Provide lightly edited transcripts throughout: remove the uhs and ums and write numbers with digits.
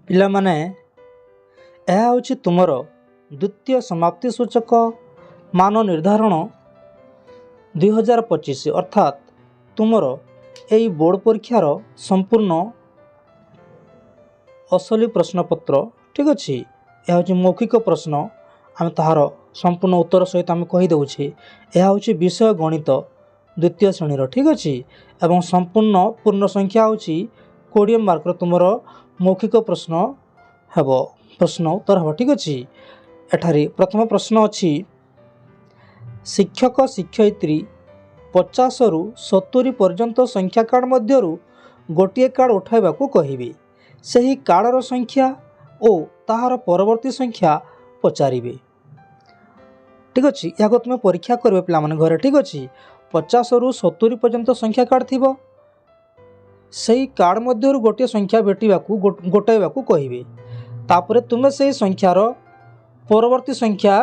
ପିଲାମାନେ ଏହା ହେଉଛି ତୁମର ଦ୍ୱିତୀୟ ସମାପ୍ତି ସୂଚକ ମାନ ନିର୍ଦ୍ଧାରଣ 2025 ଅର୍ଥାତ୍ ତୁମର ଏହି ବୋର୍ଡ଼ ପରୀକ୍ଷାର ସମ୍ପୂର୍ଣ୍ଣ ଅସଲି ପ୍ରଶ୍ନପତ୍ର। ଠିକ୍ ଅଛି, ଏହା ହେଉଛି ମୌଖିକ ପ୍ରଶ୍ନ। ଆମେ ତାହାର ସମ୍ପୂର୍ଣ୍ଣ ଉତ୍ତର ସହିତ ଆମେ କହିଦେଉଛେ। ଏହା ହେଉଛି ବିଷୟ ଗଣିତ ଦ୍ୱିତୀୟ ଶ୍ରେଣୀର। ଠିକ୍ ଅଛି, ଏବଂ ସମ୍ପୂର୍ଣ୍ଣ ପୂର୍ଣ୍ଣ ସଂଖ୍ୟା ହେଉଛି 20 ମାର୍କର ତୁମର ମୌଖିକ ପ୍ରଶ୍ନ ହେବ, ପ୍ରଶ୍ନ ଉତ୍ତର ହେବ। ଠିକ୍ ଅଛି, ଏଠାରେ ପ୍ରଥମ ପ୍ରଶ୍ନ ଅଛି, ଶିକ୍ଷକ ଶିକ୍ଷୟିତ୍ରୀ 50ରୁ 70 ପର୍ଯ୍ୟନ୍ତ ସଂଖ୍ୟା କାର୍ଡ଼ ମଧ୍ୟରୁ ଗୋଟିଏ କାର୍ଡ଼ ଉଠାଇବାକୁ କହିବେ। ସେହି କାର୍ଡ଼ର ସଂଖ୍ୟା ଓ ତାହାର ପରବର୍ତ୍ତୀ ସଂଖ୍ୟା ପଚାରିବେ। ଠିକ୍ ଅଛି, ଏହାକୁ ତୁମେ ପରୀକ୍ଷା କରିବେ ପିଲାମାନେ ଘରେ। ଠିକ୍ ଅଛି, 50ରୁ 70 ପର୍ଯ୍ୟନ୍ତ ସଂଖ୍ୟା କାର୍ଡ଼ ଥିବ, ସେହି କାର୍ଡ଼ ମଧ୍ୟରୁ ଗୋଟିଏ ସଂଖ୍ୟା ଗୋଟାଇବାକୁ କହିବେ। ତାପରେ ତୁମେ ସେହି ସଂଖ୍ୟାର ପରବର୍ତ୍ତୀ ସଂଖ୍ୟା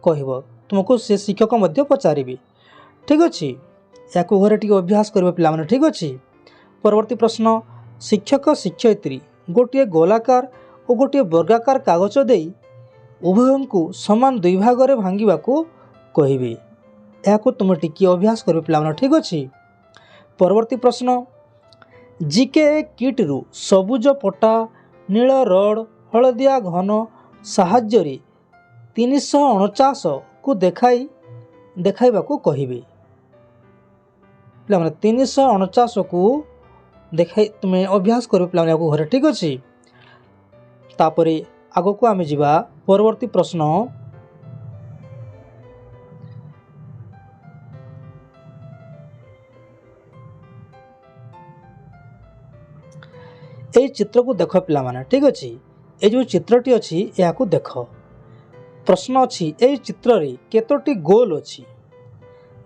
କହିବ, ତୁମକୁ ସେ ଶିକ୍ଷକ ମଧ୍ୟ ପଚାରିବେ। ଠିକ୍ ଅଛି, ଏହାକୁ ଘରେ ଟିକେ ଅଭ୍ୟାସ କରିବେ ପିଲାମାନେ। ଠିକ୍ ଅଛି, ପରବର୍ତ୍ତୀ ପ୍ରଶ୍ନ, ଶିକ୍ଷକ ଶିକ୍ଷୟିତ୍ରୀ ଗୋଟିଏ ଗୋଲାକାର ଓ ଗୋଟିଏ ବର୍ଗାକାର କାଗଜ ଦେଇ ଉଭୟଙ୍କୁ ସମାନ 2 ଭାଗରେ ଭାଙ୍ଗିବାକୁ କହିବେ। ଏହାକୁ ତୁମେ ଟିକିଏ ଅଭ୍ୟାସ କରିବେ ପିଲାମାନେ। ଠିକ୍ ଅଛି, ପରବର୍ତ୍ତୀ ପ୍ରଶ୍ନ, ଜିକେ କିଟ୍ରୁ ସବୁଜ ପଟା ନୀଳ ରଡ଼ ହଳଦିଆ ଘନ ସାହାଯ୍ୟରେ 349କୁ ଦେଖାଇବାକୁ କହିବେ। ପିଲାମାନେ 349କୁ ତୁମେ ଅଭ୍ୟାସ କରିବେ ପିଲାମାନେ ଏହାକୁ ଘରେ। ଠିକ୍ ଅଛି, ତାପରେ ଆଗକୁ ଆମେ ଯିବା। ପରବର୍ତ୍ତୀ ପ୍ରଶ୍ନ, এই ଚିତ୍ରକୁ ଦେଖ ପିଲାମାନେ। ଠିକ୍ ଅଛି, এই ଯେଉଁ ଚିତ୍ରଟି ଅଛି ଏହାକୁ ଦେଖ। ପ୍ରଶ୍ନ ଅଛି, ଏହି ଚିତ୍ରରେ କେତୋଟି ଗୋଲ ଅଛି?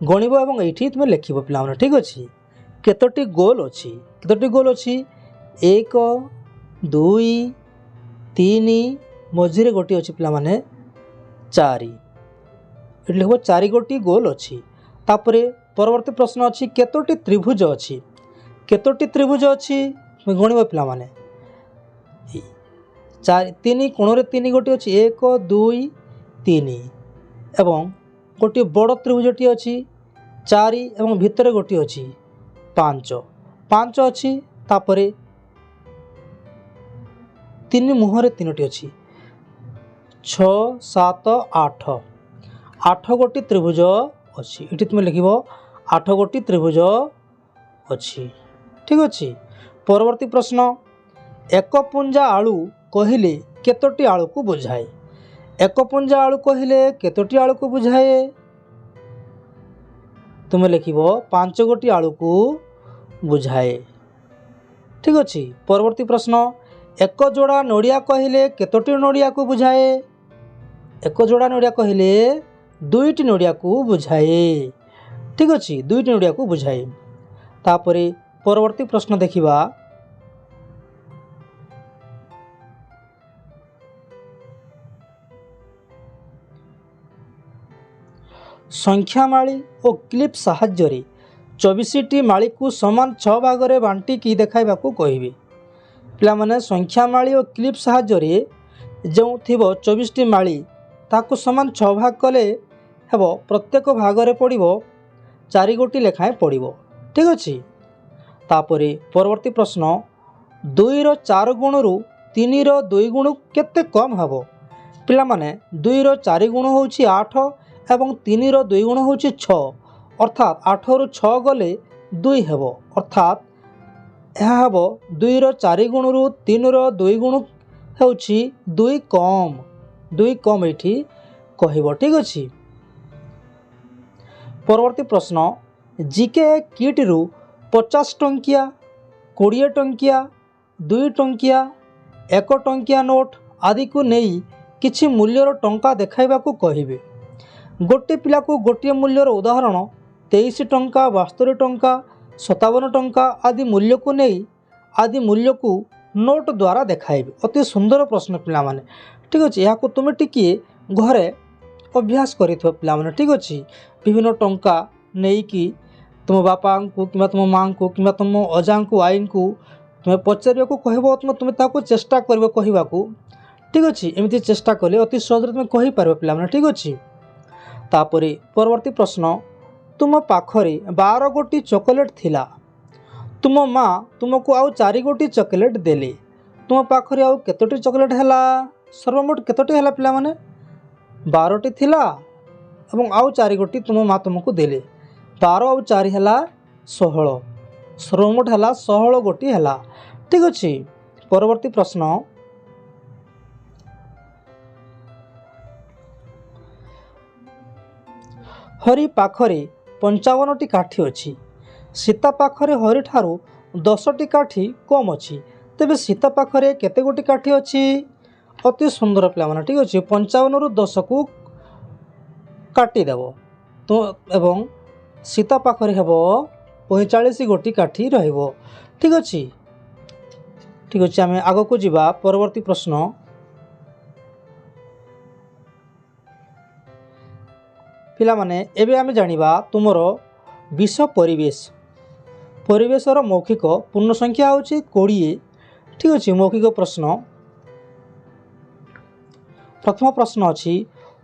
ଗଣିବ ଏବଂ ଏଇଠି ତୁମେ ଲେଖିବ ପିଲାମାନେ। ଠିକ୍ ଅଛି, କେତୋଟି ଗୋଲ ଅଛି? 1 2 3, ମଝିରେ ଗୋଟିଏ ଅଛି ପିଲାମାନେ 4। ଏଠି ଲେଖିବ 4 ଗୋଟି ଗୋଲ ଅଛି। ତାପରେ ପରବର୍ତ୍ତୀ ପ୍ରଶ୍ନ ଅଛି, କେତୋଟି ତ୍ରିଭୁଜ ଅଛି? କେତୋଟି ତ୍ରିଭୁଜ ଅଛି ଗଣିବ ପିଲାମାନେ। 3 କୋଣରେ 3 ଗୋଟି ଅଛି, 1 2 3, ଏବଂ ଗୋଟିଏ ବଡ଼ ତ୍ରିଭୁଜଟି ଅଛି 4 ଏବଂ ଭିତରେ ଗୋଟିଏ ଅଛି 5 ଅଛି। ତାପରେ 3 ମୁହଁରେ 3ଟି ଅଛି, 6 7 8 ଗୋଟି ତ୍ରିଭୁଜ ଅଛି। ଏଠି ତୁମେ ଲେଖିବ 8 ଗୋଟି ତ୍ରିଭୁଜ ଅଛି। ଠିକ୍ ଅଛି, ପରବର୍ତ୍ତୀ ପ୍ରଶ୍ନ, ଏକ ପୁଞ୍ଜା ଆଳୁ କହିଲେ କେତୋଟି ଆଳୁକୁ ବୁଝାଏ? ଏକ ପୁଞ୍ଜା ଆଳୁ କହିଲେ କେତୋଟି ଆଳୁକୁ ବୁଝାଏ? ତୁମେ ଲେଖିବ 5 ଗୋଟି ଆଳୁକୁ ବୁଝାଏ। ଠିକ୍ ଅଛି, ପରବର୍ତ୍ତୀ ପ୍ରଶ୍ନ, ଏକ ଯୋଡ଼ା ନଡ଼ିଆ କହିଲେ କେତୋଟି ନଡ଼ିଆକୁ ବୁଝାଏ? ଏକ ଯୋଡ଼ା ନଡ଼ିଆ କହିଲେ 2ଟି ନଡ଼ିଆକୁ ବୁଝାଏ। ଠିକ୍ ଅଛି, 2ଟି ନଡ଼ିଆକୁ ବୁଝାଏ। ତାପରେ ପରବର୍ତ୍ତୀ ପ୍ରଶ୍ନ ଦେଖିବା। ସଂଖ୍ୟାମାଳୀ ଓ କ୍ଲିପ୍ ସାହାଯ୍ୟରେ 24ଟି ମାଳିକୁ ସମାନ 6 ଭାଗରେ ବାଣ୍ଟିକି ଦେଖାଇବାକୁ କହିବେ। ପିଲାମାନେ ସଂଖ୍ୟାମାଳୀ ଓ କ୍ଲିପ୍ ସାହାଯ୍ୟରେ ଯେଉଁ ଥିବ 24ଟି ମାଳି ତାକୁ ସମାନ 6 ଭାଗ କଲେ ହେବ। ପ୍ରତ୍ୟେକ ଭାଗରେ ପଡ଼ିବ 4 ଗୋଟି ଲେଖାଏଁ ପଡ଼ିବ। ଠିକ୍ ଅଛି, ତାପରେ ପରବର୍ତ୍ତୀ ପ୍ରଶ୍ନ, 2ର 4 ଗୁଣରୁ 3ର 2 ଗୁଣ କେତେ କମ୍ ହେବ? ପିଲାମାନେ 2ର 4 ଗୁଣ ହେଉଛି 8 ଏବଂ 3ର 2 ଗୁଣ ହେଉଛି 6, ଅର୍ଥାତ୍ 8ରୁ 6 ଗଲେ 2 ହେବ, ଅର୍ଥାତ୍ ଏହା ହେବ 2ର 4 ଗୁଣରୁ 3ର 2 ଗୁଣ ହେଉଛି 2 କମ୍ ଏଇଠି କହିବ। ଠିକ୍ ଅଛି, ପରବର୍ତ୍ତୀ ପ୍ରଶ୍ନ, ଜିକେ କିଟ୍ରୁ 50 ଟଙ୍କିଆ 20 ଟଙ୍କିଆ 2 ଟଙ୍କିଆ 1 ଟଙ୍କିଆ ନୋଟ୍ ଆଦିକୁ ନେଇ କିଛି ମୂଲ୍ୟର ଟଙ୍କା ଦେଖାଇବାକୁ କହିବେ। ଗୋଟିଏ ପିଲାକୁ ଗୋଟିଏ ମୂଲ୍ୟର ଉଦାହରଣ 23 ଟଙ୍କା 72 ଟଙ୍କା 57 ଟଙ୍କା ଆଦି ମୂଲ୍ୟକୁ ନୋଟ୍ ଦ୍ୱାରା ଦେଖାଇବେ। ଅତି ସୁନ୍ଦର ପ୍ରଶ୍ନ ପିଲାମାନେ। ଠିକ୍ ଅଛି, ଏହାକୁ ତୁମେ ଟିକିଏ ଘରେ ଅଭ୍ୟାସ କରିଥିବ ପିଲାମାନେ। ଠିକ୍ ଅଛି, ବିଭିନ୍ନ ଟଙ୍କା ନେଇକି ତୁମ ବାପାଙ୍କୁ କିମ୍ବା ତୁମ ମାଆଙ୍କୁ କିମ୍ବା ତୁମ ଅଜାଙ୍କୁ ଆଈଙ୍କୁ तुम्हें पचार को कह तुम्हें ताको चेष्टा कर कहवाकू ठीक अच्छे एमती चेष्टा कले अति सहज तुम्हें कहीपर पे ठीक अच्छे। तापर परवर्ती प्रश्न तुम पाखरे 12 गोटी चॉकलेट थिला तुम माँ तुमको आउ 4 गोटी चॉकलेट देले तुम पाखरे आउ केतोटी चॉकलेट हैला सर्वमोट केतोटी हैला पिला माने 12टी थिला एवं आउ 4 गोटी तुम माँ तुमको देले 12 आउ 4 हैला 16 सर्वमोट हैला 16 गोटी हैला ठीक अच्छे। परवर्ती प्रश्न हरि पाखरे 55टी काठी अच्छी सीता पाखरे हरि ठारू 10टी काठी कम अच्छी तेबे सीता पाखरे केते गोटी काठी अच्छी अति सुंदर पे ठीक अच्छे 55 रु 10 को काटिदेव तो एवं सीता पाखरे हेब 45 गोटी काठी रहिबो ठीक अच्छे। ठीक अच्छे आम आग को जीवा परवर्ती प्रश्न पिला माने एबे आमे जानिबा तुमरो विष परिवेश परिवेशर मौखिक पूर्ण संख्या होची 20 ठीक अच्छे। मौखिक प्रश्न प्रथम प्रश्न अच्छी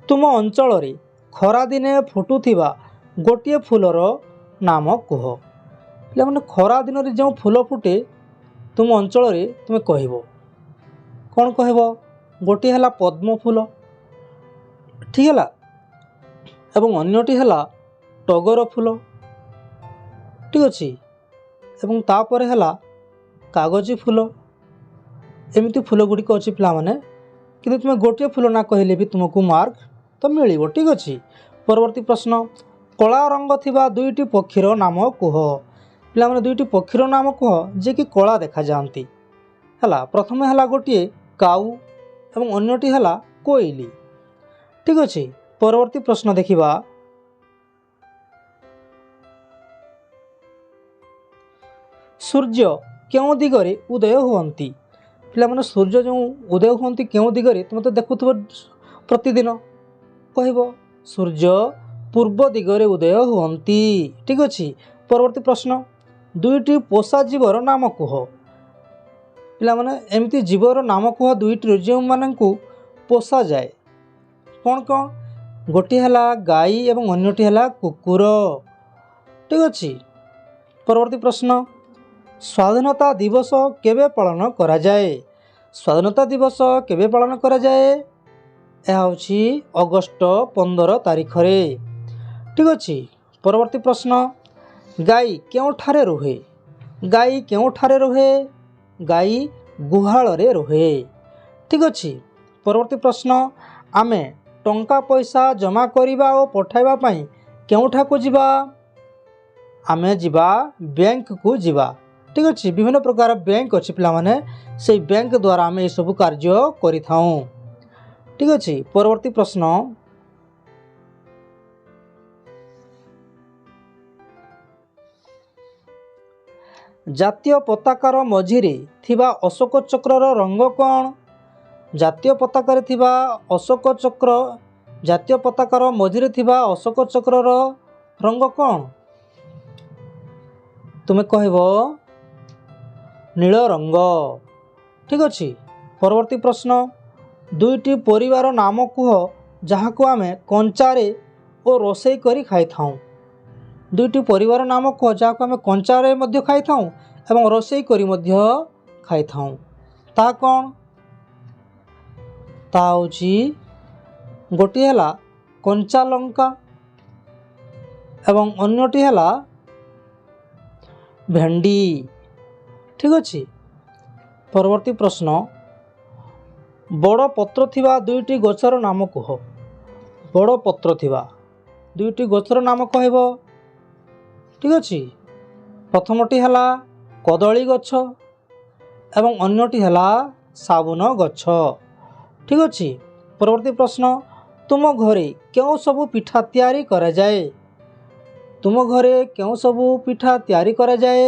तुम अंचल रे खरा दिने फुटुथिबा गोटे फूलर नाम कह पिला माने खरा दिन रे जो फूल फुटे तुम अंचल रे तुम कहबो कौन कहबो गोटे हला पद्म फूल ठीक है एवं अन्यटी है टगर फूल ठीक अच्छे एवं तापर है कागजी फूल एमती फूल गुड़िक अच्छी पिला माने कि तुम्हें गोटे फूल ना कहले भी तुमको मार्क तो मिल ठीक अच्छे। परवर्ती प्रश्न कला रंग थिबा 2टी पक्षीर नाम कह पिला माने 2टी पक्षीर नाम कह जे कि कला देखा जाती है प्रथम है गोटे काऊ एवं अन्यटी है कोइली ठीक अच्छे। परवर्ती प्रश्न देखिबा सूर्य क्यों दिगरे उदय हुअंती पिला माने सूर्य जो उदय हुअंती क्यों दिगरे तुम तो देखुथबो प्रतिदिन कहबो सूर्य पूर्व दिगरे उदय हुअंती ठीक अच्छे। परवर्ती प्रश्न 2टी पोषा जीवर नाम कह पिला माने एमती जीवर नाम कह 2टी जो माननकु पोषा जाए कौन कौन गोटी है गाई एवं अन्यटी है कुकुर ठीक अच्छे। परवर्ती प्रश्न स्वाधीनता दिवस केबे पालन करा जाए स्वाधीनता दिवस केबे पालन करा जाए यह होची अगस्ट 15 तारीख रे ठीक अच्छे। परवर्ती प्रश्न गाई केउठारे रुहे गाई केउठारे रुहे गाई गुहाल रे रुहे ठीक अच्छे। परवर्ती प्रश्न आमे टंका पैसा जमा करिबा और पठाइबा पई केउठा को जीवा आमे जीवा बैंक को जीवा ठीक अच्छे। विभिन्न प्रकार बैंक अच्छी पिला माने से बैंक द्वारा आमे सब कार्य करिथाऊ ठीक अच्छे। परवर्ती प्रश्न जातीय पताकार मझिरे थिबा अशोक चक्रर रंग कौन जातीय पताकार थिबा अशोक चक्र जातीय पताकार मझिरे थिबा अशोक चक्रर रंग कौन तुम्हें कहबो नील रंग ठीक अच्छे। परवर्ती प्रश्न 2टी परिवार नाम कह जहाँ को आमे कंचारे और रोषेई करी खाई थाऊँ 2टी परिवार नाम कह जहाँ को आमे कंचारे मध्य खाई थाऊँ एवं रोषेई करी मध्य खाई थाऊँ ता कौन ता होची गोटी है कंचा लंका एवं अन्यटी है भेंडी ठीक अच्छे। परवर्ती प्रश्न बड़ पत्र थिबा 2टी गछर नाम कह बड़ पत्र थिबा 2टी गछर नाम कहब ठीक अच्छे। प्रथमटी है कदली गछ एवं अन्यटी है साबुन गछ ठीक अच्छे। परवर्ती प्रश्न तुम घरे क्यों सबू पिठा तैयारी करा जाए तुम घरे क्यों सबू पिठा तैयारी करा जाए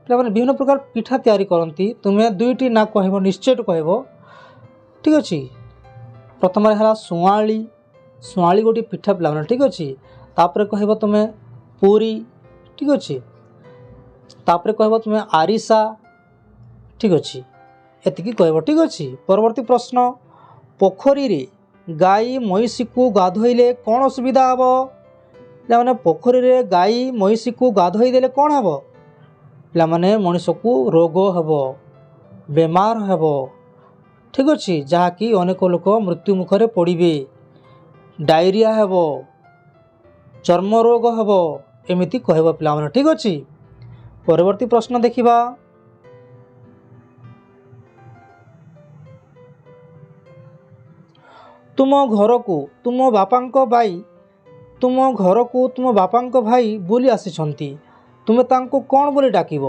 मैंने विभिन्न प्रकार पिठा तैयारी करती तुम्हें 2टी ना कहब निश्चय कहब ठीक अच्छे। प्रथम है शुआली शुआली गोटे पिठा पे ठीक अच्छे तापर कहब तुम्हें पूरी ठीक अच्छे तापर कहब तुम्हें आरिसा ठीक अच्छे एतिकी कहब। ठीक अच्छे परवर्ती प्रश्न पोखरी रे गाई महिषी को गाधोइले कौन असुविधा हम पे पोखरी रे गाई महिषी को गाधोईदे कौन हम पे मनीष को रोग हम बेमार हम। ठीक अच्छे जहाँकि अनेक लोक मृत्यु मुखरे पड़े डायरिया हम चर्म रोग हम एमती कहब पे। ठीक अच्छे परवर्ती प्रश्न देखिबा तुम घर को तुम बापा भाई तुम घर को तुम बापा भाई बुली आसी तुमे तांको कौन बोली डाकिब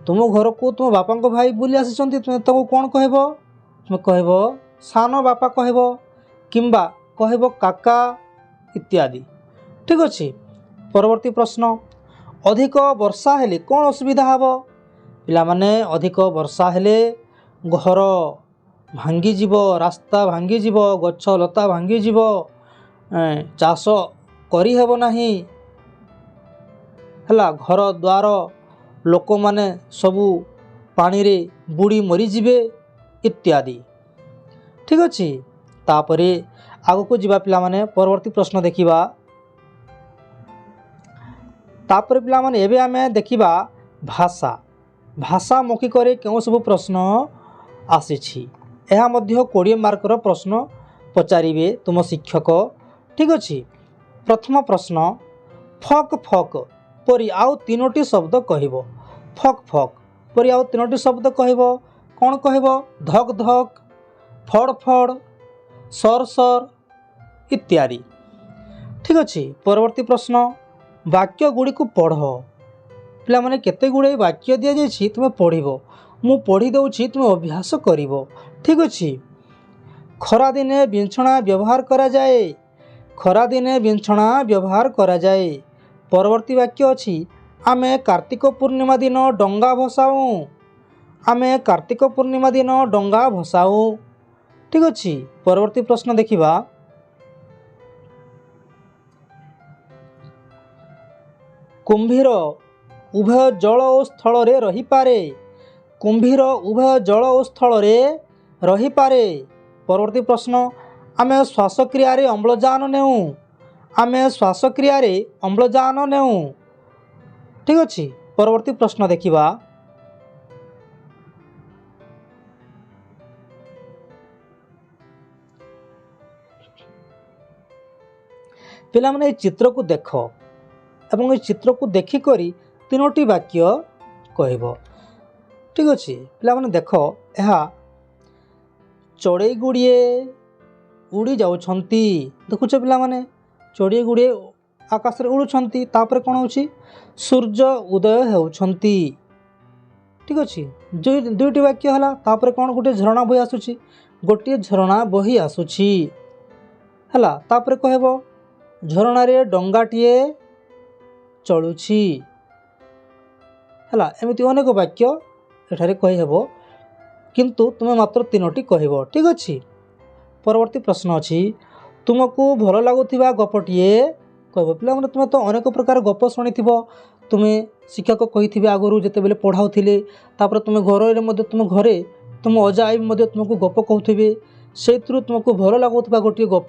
तुम घर को तुम बापा भाई बुली आसी तुम तांको कौन कहब तुम कहब सान बापा कहब किंबा कहब काका इत्यादि। ठीक अच्छे परवर्ती प्रश्न अधिक वर्षा हेले कौन असुविधा हम पिलामाने अधिक वर्षा हेले घर भांगीजीव रास्ता भांगीजीव गछ लता भांगीजीव चाष करहब नहीं है घर द्वार लोक माने सबू पानी रे बुड़ी मरीजे इत्यादि। ठीक अच्छे तापरे आग को जीवा पिला माने परवर्ती प्रश्न देखिबा तापर पिला माने एबे आमे देखिबा भाषा भाषा मौखिक क्यों सब प्रश्न आसीछि यह मध्य 20 मार्कर प्रश्न पचारे तुम शिक्षक। ठीक अच्छे प्रथम प्रश्न फक फक परी आउ तीनोटी शब्द कहब फक फक परी आउ तीनोटी शब्द कहब कौन कहब धक धक फड़ फड़ सर सर इत्यादि। ठीक अच्छे परवर्ती प्रश्न वाक्य गुड़ी को पढ़ पिला माने केते गुड़े वाक्य दि जाइए तुम्हें पढ़ मु पढ़ी दूची तुम्हें अभ्यास कर। ठीक अच्छे खरा दिने बिंछणा व्यवहार करा जाए खरा दिने बिंछणा व्यवहार करा जाए। परवर्ती वाक्य अच्छी आमे कार्तिक पूर्णिमा दिन डंगा भसाऊँ आमे कार्तिक पूर्णिमा दिन डंगा भसाऊँ। ठीक अच्छे परवर्ती प्रश्न देखिबा कुंभीर उभय जल और स्थल रे रही पारे कुंभीर उभय जल और स्थल रे रही पारे। परवर्ती प्रश्न आमे श्वासक्रिया रे अम्लजान नेऊ आमे श्वासक्रिया रे अम्लजान नेऊ। ठीक अच्छे परवर्ती प्रश्न देखिबा पिला माने चित्र को देख एवं चित्र को देखिकरी तीनोटी वाक्य कहब। ठीक अच्छे पिला माने देख यह चढ़ई गुड़िए उड़ी जाउछंती देखुछ पिला माने चढ़ई गुड़िए आकाश रे उड़ुछंती तापर कौन होची सूर्य उदय होउछंती। ठीक अच्छे दुईटी वाक्य हला तापर कौन गोटे झरणा बही आसुची गोटे झरणा बही आसुची हला तापर कहब झरणा रे डंगाटीए चलुछि हला एमिति अनेक वाक्य एठारे कहि हेबो किंतु तुम मात्र तीनोटी कहब। ठीक अच्छे परवर्ती प्रश्न अच्छी तुमको भल लगुवा गपटीए कहब पिला माने तुम तो अनेक प्रकार गप शुणी तुम्हें शिक्षक कही आगु जिते बेले पढ़ाऊे तापर तुम घर तुम घरे तुम अजा आई तुमको गप कहते से तुमको भल लगुवा गोटे गप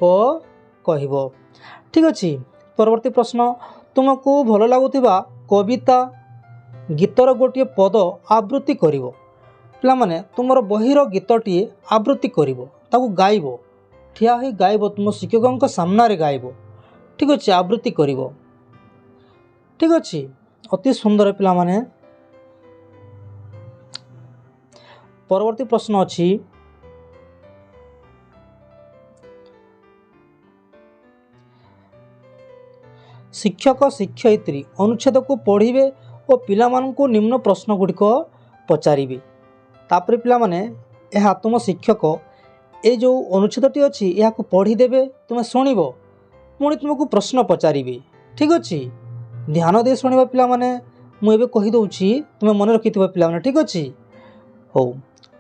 कहब। ठीक अच्छे परवर्ती प्रश्न तुमको भल लगुवा कविता गीतर गोटे पद आवृत्ति करिवो पिला माने तुमर बहिर गीतटी आवृत्ति करिवो ताकू गाइबो ठिया होई गाइबो तुम शिक्षकों सामना रे गाइबो। ठीक अच्छे आवृत्ति करिवो। ठीक अच्छे अति सुंदर पिला माने परवर्ती प्रश्न अच्छी शिक्षक शिक्षयित्री अनुच्छेद को पढ़िबे और पिलामानंकु निम्न प्रश्न गुड़िक पचारिबे तापर पिला माने यह तुम शिक्षक ये जो अनुच्छेदटी अच्छी यह पढ़ीदेवे तुम शुणव पुणी तुमको प्रश्न पचारे। ठीक अच्छे ध्यान दे शुणा पिला माने मुझे कहीदे तुम्हें मन रखि पिला माने। ठीक अच्छे हो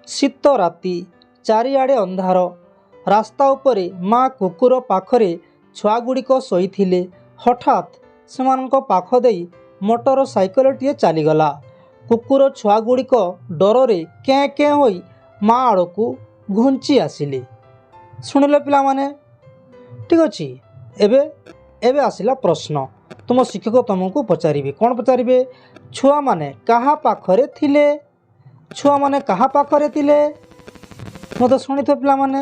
शीत राति चारिआडे अंधार रास्ता उपरे माँ कुकुर पाखरे छुआ गुड़िक शोइथिले हठात सेमानक पाख देई मोटर साइकेलटीए चलीगला କୁକୁର ଛୁଆଗୁଡ଼ିକ ଡରରେ କେଁ କେଁ ହୋଇ ମା ଆଡ଼କୁ ଘୁଞ୍ଚି ଆସିଲେ। ଶୁଣିଲେ ପିଲାମାନେ? ଠିକ୍ ଅଛି। ଏବେ ଏବେ ଆସିଲା ପ୍ରଶ୍ନ। ତୁମ ଶିକ୍ଷକ ତୁମକୁ ପଚାରିବେ। କ'ଣ ପଚାରିବେ? ଛୁଆମାନେ କାହା ପାଖରେ ଥିଲେ? ଛୁଆମାନେ କାହା ପାଖରେ ଥିଲେ? ମୋତେ ଶୁଣିଥିବ ପିଲାମାନେ?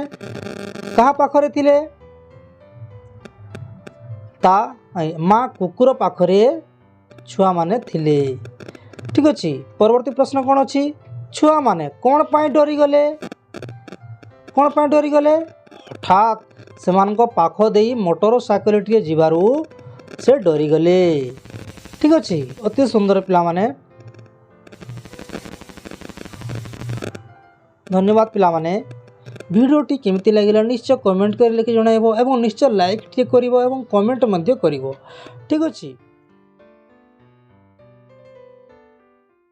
କାହା ପାଖରେ ଥିଲେ? ତା ମା କୁକୁର ପାଖରେ ଛୁଆମାନେ ଥିଲେ। ଠିକ୍ ଅଛି। ପରବର୍ତ୍ତୀ ପ୍ରଶ୍ନ କ'ଣ ଅଛି? ଛୁଆମାନେ କ'ଣ ପାଇଁ ଡରିଗଲେ? କ'ଣ ପାଇଁ ଡରିଗଲେ? ହଠାତ୍ ସେମାନଙ୍କ ପାଖ ଦେଇ ମୋଟର ସାଇକେଲଟିଏ ଯିବାରୁ ସେ ଡରିଗଲେ। ଠିକ୍ ଅଛି। ଅତି ସୁନ୍ଦର ପିଲାମାନେ। ଧନ୍ୟବାଦ ପିଲାମାନେ। ଭିଡ଼ିଓଟି କେମିତି ଲାଗିଲା ନିଶ୍ଚୟ କମେଣ୍ଟ କରି ଲେଖି ଜଣାଇବ ଏବଂ ନିଶ୍ଚୟ ଲାଇକ୍ ଟିକେ କରିବ ଏବଂ କମେଣ୍ଟ ମଧ୍ୟ କରିବ। ଠିକ୍ ଅଛି।